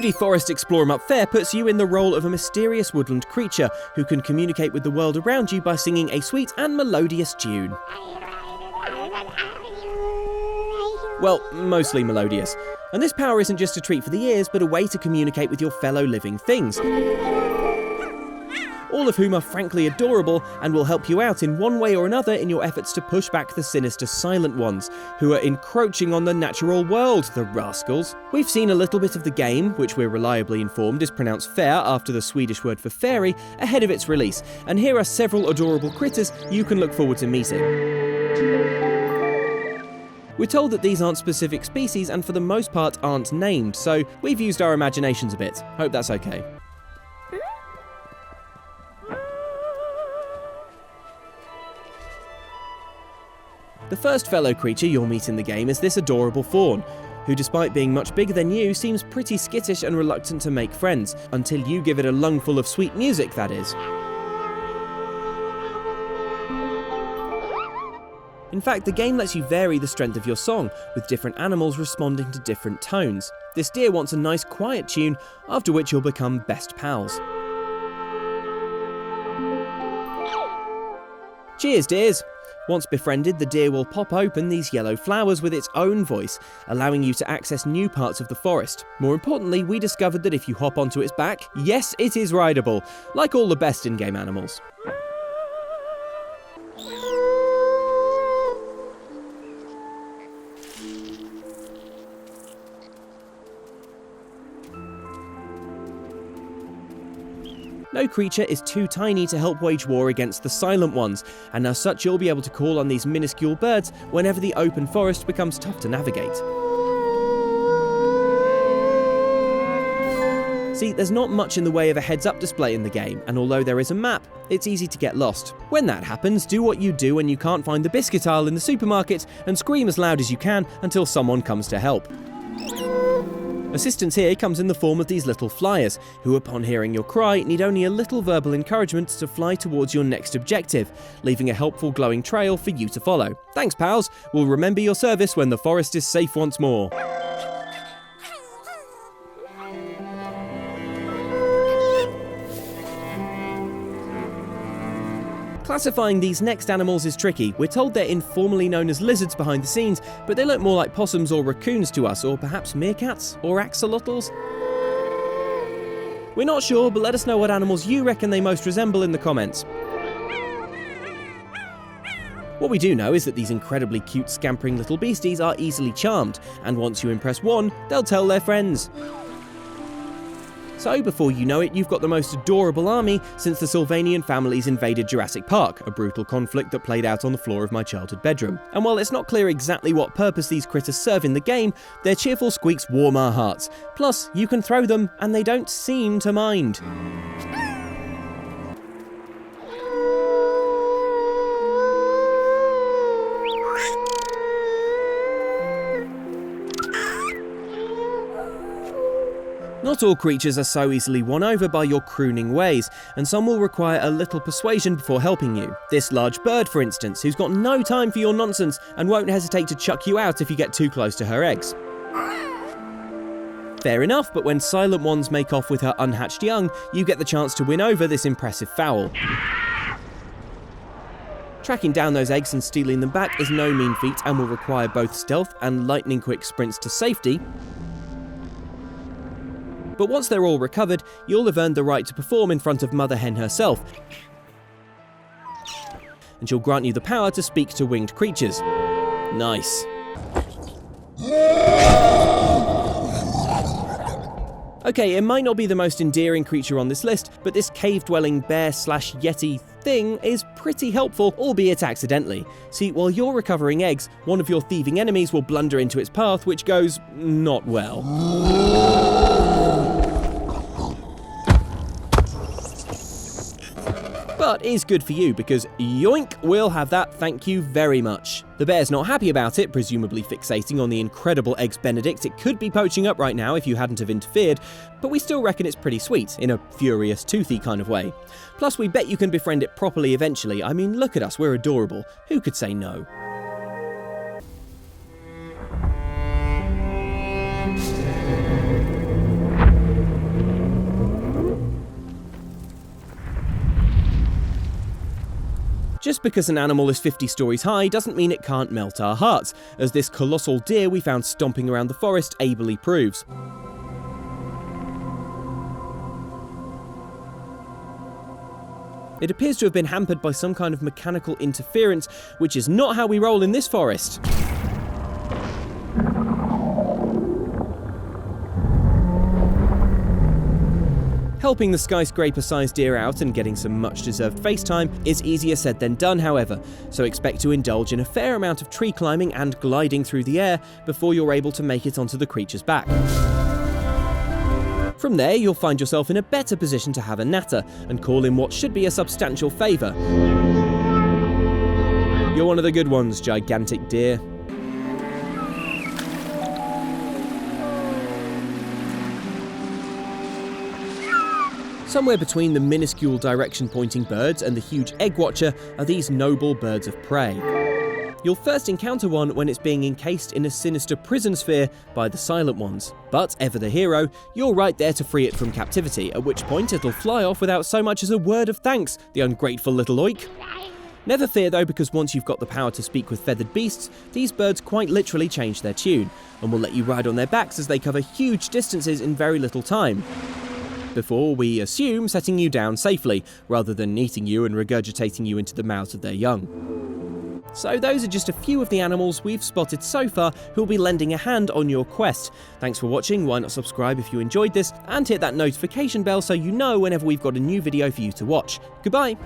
Moody Forest Explorer Mupfair puts you in the role of a mysterious woodland creature who can communicate with the world around you by singing a sweet and melodious tune. Well, mostly melodious. And this power isn't just a treat for the ears, but a way to communicate with your fellow living things, all of whom are frankly adorable and will help you out in one way or another in your efforts to push back the sinister Silent Ones, who are encroaching on the natural world, the rascals. We've seen a little bit of the game, which we're reliably informed is pronounced fair after the Swedish word for fairy, ahead of its release, and here are several adorable critters you can look forward to meeting. We're told that these aren't specific species and for the most part aren't named, so we've used our imaginations a bit. Hope that's okay. The first fellow creature you'll meet in the game is this adorable fawn, who despite being much bigger than you, seems pretty skittish and reluctant to make friends, until you give it a lungful of sweet music, that is. In fact, the game lets you vary the strength of your song, with different animals responding to different tones. This deer wants a nice quiet tune, after which you'll become best pals. Cheers, deers! Once befriended, the deer will pop open these yellow flowers with its own voice, allowing you to access new parts of the forest. More importantly, we discovered that if you hop onto its back, yes, it is rideable, like all the best in-game animals. No creature is too tiny to help wage war against the Silent Ones, and as such you'll be able to call on these minuscule birds whenever the open forest becomes tough to navigate. See, there's not much in the way of a heads-up display in the game, and although there is a map, it's easy to get lost. When that happens, do what you do when you can't find the biscuit aisle in the supermarket and scream as loud as you can until someone comes to help. Assistance here comes in the form of these little flyers, who upon hearing your cry need only a little verbal encouragement to fly towards your next objective, leaving a helpful glowing trail for you to follow. Thanks, pals! We'll remember your service when the forest is safe once more. Classifying these next animals is tricky. We're told they're informally known as lizards behind the scenes, but they look more like possums or raccoons to us, or perhaps meerkats or axolotls? We're not sure, but let us know what animals you reckon they most resemble in the comments. What we do know is that these incredibly cute scampering little beasties are easily charmed, and once you impress one, they'll tell their friends. So, before you know it, you've got the most adorable army since the Sylvanian families invaded Jurassic Park, a brutal conflict that played out on the floor of my childhood bedroom. And while it's not clear exactly what purpose these critters serve in the game, their cheerful squeaks warm our hearts. Plus, you can throw them, and they don't seem to mind. Not all creatures are so easily won over by your crooning ways, and some will require a little persuasion before helping you. This large bird, for instance, who's got no time for your nonsense and won't hesitate to chuck you out if you get too close to her eggs. Fair enough, but when Silent Ones make off with her unhatched young, you get the chance to win over this impressive fowl. Tracking down those eggs and stealing them back is no mean feat and will require both stealth and lightning-quick sprints to safety. But once they're all recovered, you'll have earned the right to perform in front of Mother Hen herself, and she'll grant you the power to speak to winged creatures. Nice. Okay, it might not be the most endearing creature on this list, but this cave-dwelling bear/yeti thing is pretty helpful, albeit accidentally. See, while you're recovering eggs, one of your thieving enemies will blunder into its path, which goes not well. But is good for you, because yoink, we'll have that thank you very much. The bear's not happy about it, presumably fixating on the incredible Eggs Benedict it could be poaching up right now if you hadn't have interfered, but we still reckon it's pretty sweet, in a furious, toothy kind of way. Plus we bet you can befriend it properly eventually. I mean, look at us, we're adorable. Who could say no? Just because an animal is 50 stories high doesn't mean it can't melt our hearts, as this colossal deer we found stomping around the forest ably proves. It appears to have been hampered by some kind of mechanical interference, which is not how we roll in this forest. Helping the skyscraper-sized deer out and getting some much-deserved face time is easier said than done, however, so expect to indulge in a fair amount of tree climbing and gliding through the air before you're able to make it onto the creature's back. From there, you'll find yourself in a better position to have a natter and call in what should be a substantial favour. You're one of the good ones, gigantic deer. Somewhere between the minuscule direction-pointing birds and the huge egg watcher are these noble birds of prey. You'll first encounter one when it's being encased in a sinister prison sphere by the Silent Ones. But, ever the hero, you're right there to free it from captivity, at which point it'll fly off without so much as a word of thanks, the ungrateful little oik. Never fear though, because once you've got the power to speak with feathered beasts, these birds quite literally change their tune, and will let you ride on their backs as they cover huge distances in very little time. Before, we assume, setting you down safely, rather than eating you and regurgitating you into the mouths of their young. So those are just a few of the animals we've spotted so far who'll be lending a hand on your quest. Thanks for watching, why not subscribe if you enjoyed this, and hit that notification bell so you know whenever we've got a new video for you to watch. Goodbye!